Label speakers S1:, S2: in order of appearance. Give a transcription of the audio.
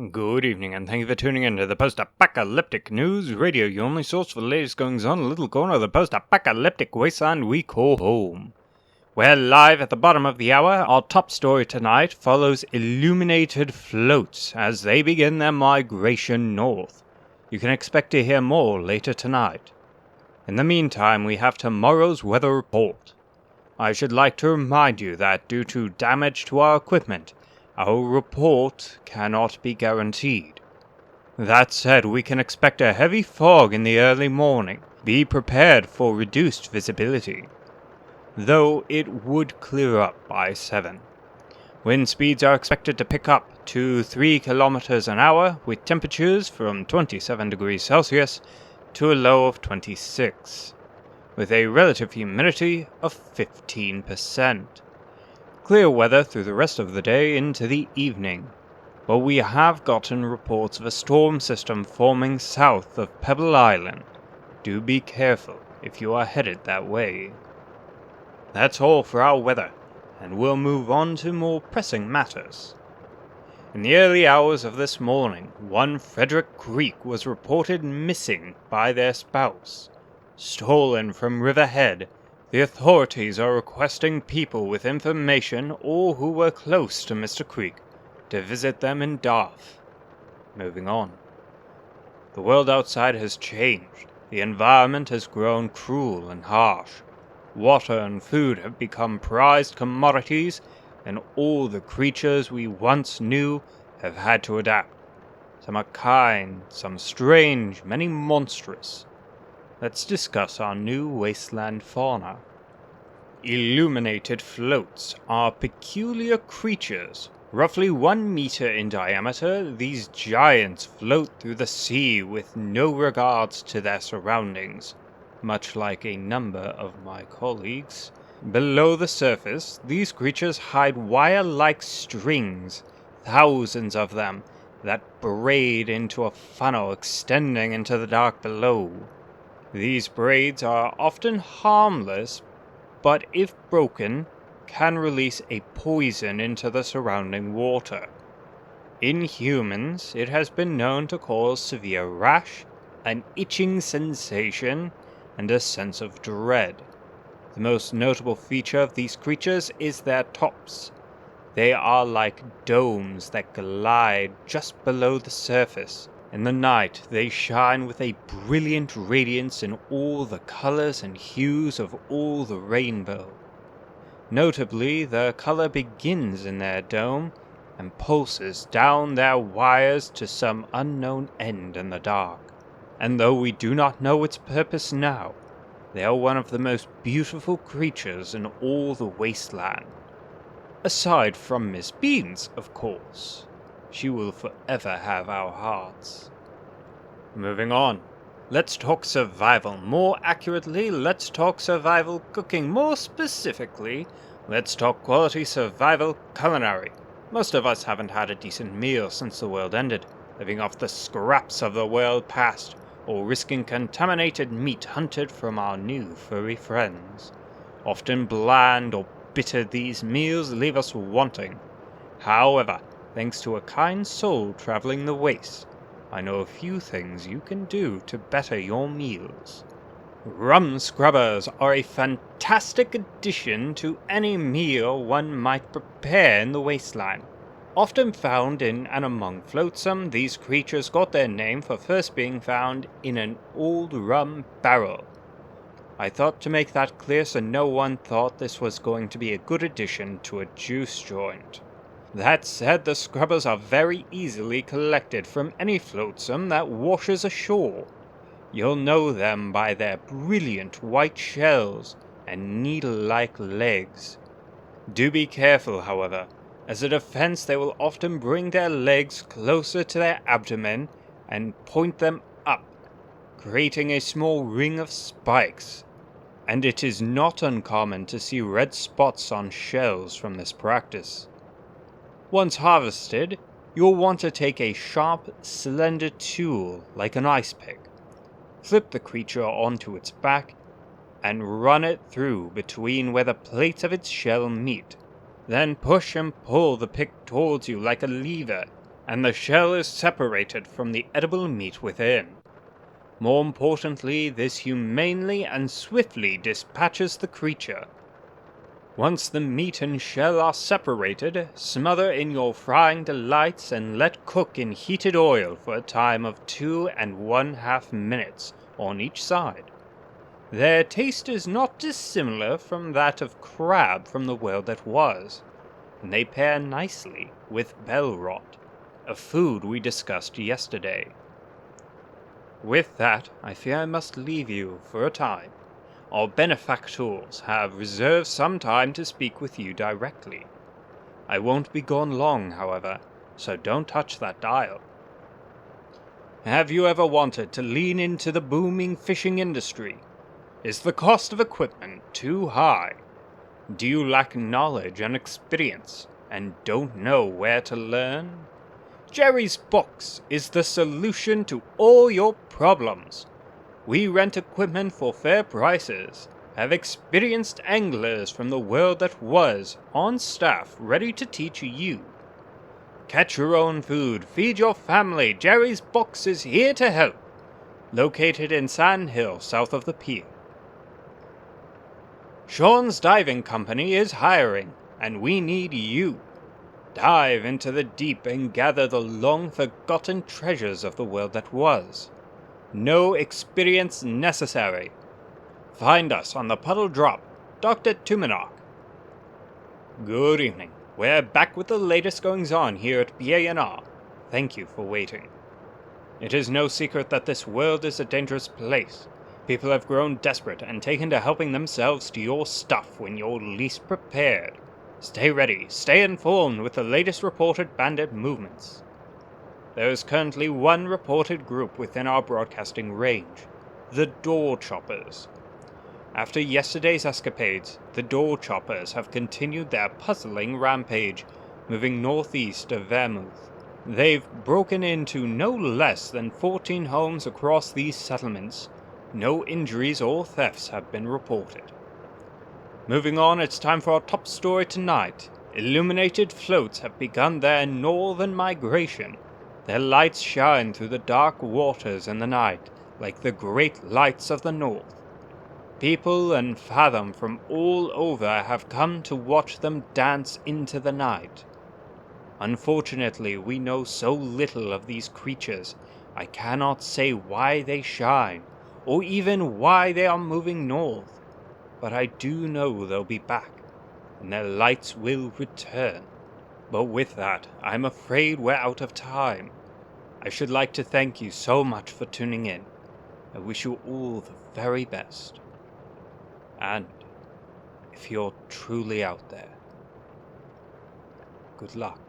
S1: Good evening, and thank you for tuning in to the Post-Apocalyptic News Radio, your only source for the latest goings-on in a little corner of the post-apocalyptic wasteland we call home. We're live at the bottom of the hour. Our top story tonight follows Illuminated floats as they begin their migration north. You can expect to hear more later tonight. In the meantime, we have tomorrow's weather report. I should like to remind you that due to damage to our equipment, our report cannot be guaranteed. That said, we can expect a heavy fog in the early morning. Be prepared for reduced visibility, though it would clear up by 7. Wind speeds are expected to pick up to 3 kilometers an hour, with temperatures from 27 degrees Celsius to a low of 26, with a relative humidity of 15%. Clear weather through the rest of the day into the evening, but we have gotten reports of a storm system forming south of Pebble Island. Do be careful if you are headed that way. That's all for our weather, and we'll move on to more pressing matters. In the early hours of this morning, one Frederick Creek was reported missing by their spouse. Stolen from Riverhead, the authorities are requesting people with information or who were close to Mr. Creek to visit them in Darth. Moving on. The world outside has changed. The environment has grown cruel and harsh. Water and food have become prized commodities, and all the creatures we once knew have had to adapt. Some are kind, some strange, many monstrous. Let's discuss our new wasteland fauna. Illuminated floats are peculiar creatures. Roughly 1 meter in diameter, these giants float through the sea with no regards to their surroundings, much like a number of my colleagues. Below the surface, these creatures hide wire-like strings, thousands of them, that braid into a funnel extending into the dark below. These braids are often harmless, but if broken, can release a poison into the surrounding water. In humans, it has been known to cause severe rash, an itching sensation, and a sense of dread. The most notable feature of these creatures is their tops. They are like domes that glide just below the surface. In the night, they shine with a brilliant radiance in all the colors and hues of all the rainbow. Notably, the color begins in their dome and pulses down their wires to some unknown end in the dark. And though we do not know its purpose now, they are one of the most beautiful creatures in all the wasteland. Aside from Miss Beans, of course. She will forever have our hearts. Moving on. Let's talk survival. More accurately, let's talk survival cooking. More specifically, let's talk quality survival culinary. Most of us haven't had a decent meal since the world ended, living off the scraps of the world past, or risking contaminated meat hunted from our new furry friends. Often bland or bitter, these meals leave us wanting. However, thanks to a kind soul traveling the waste, I know a few things you can do to better your meals. Rum scrubbers are a fantastic addition to any meal one might prepare in the wasteland. Often found in and among flotsam, these creatures got their name for first being found in an old rum barrel. I thought to make that clear so no one thought this was going to be a good addition to a juice joint. That said, the scrubbers are very easily collected from any flotsam that washes ashore. You'll know them by their brilliant white shells and needle-like legs. Do be careful, however. As a defense, they will often bring their legs closer to their abdomen and point them up, creating a small ring of spikes. And it is not uncommon to see red spots on shells from this practice. Once harvested, you'll want to take a sharp, slender tool like an ice pick, flip the creature onto its back, and run it through between where the plates of its shell meet. Then push and pull the pick towards you like a lever, and the shell is separated from the edible meat within. More importantly, this humanely and swiftly dispatches the creature. Once the meat and shell are separated, smother in your frying delights and let cook in heated oil for a time of 2½ minutes on each side. Their taste is not dissimilar from that of crab from the world that was, and they pair nicely with bell rot, a food we discussed yesterday. With that, I fear I must leave you for a time. Our benefactors have reserved some time to speak with you directly. I won't be gone long, however, so don't touch that dial. Have you ever wanted to lean into the booming fishing industry? Is the cost of equipment too high? Do you lack knowledge and experience and don't know where to learn? Jerry's Books is the solution to all your problems. We rent equipment for fair prices, have experienced anglers from the world that was on staff ready to teach you. Catch your own food, feed your family. Jerry's Books is here to help. Located in Sand Hill, south of the pier. Sean's Diving Company is hiring, and we need you. Dive into the deep and gather the long-forgotten treasures of the world that was. No experience necessary. Find us on the Puddle Drop, Dr. Tumanok. Good evening. We're back with the latest goings-on here at PANR. Thank you for waiting. It is no secret that this world is a dangerous place. People have grown desperate and taken to helping themselves to your stuff when you're least prepared. Stay ready, stay informed with the latest reported bandit movements. There is currently one reported group within our broadcasting range, the Door Choppers. After yesterday's escapades, the Door Choppers have continued their puzzling rampage, moving northeast of Vermouth. They've broken into no less than 14 homes across these settlements. No injuries or thefts have been reported. Moving on, it's time for our top story tonight. Illuminated floats have begun their northern migration. Their lights shine through the dark waters in the night, like the great lights of the north. People and Fathom from all over have come to watch them dance into the night. Unfortunately, we know so little of these creatures, I cannot say why they shine, or even why they are moving north, but I do know they'll be back, and their lights will return. But with that, I'm afraid we're out of time. I should like to thank you so much for tuning in. I wish you all the very best. And if you're truly out there, good luck.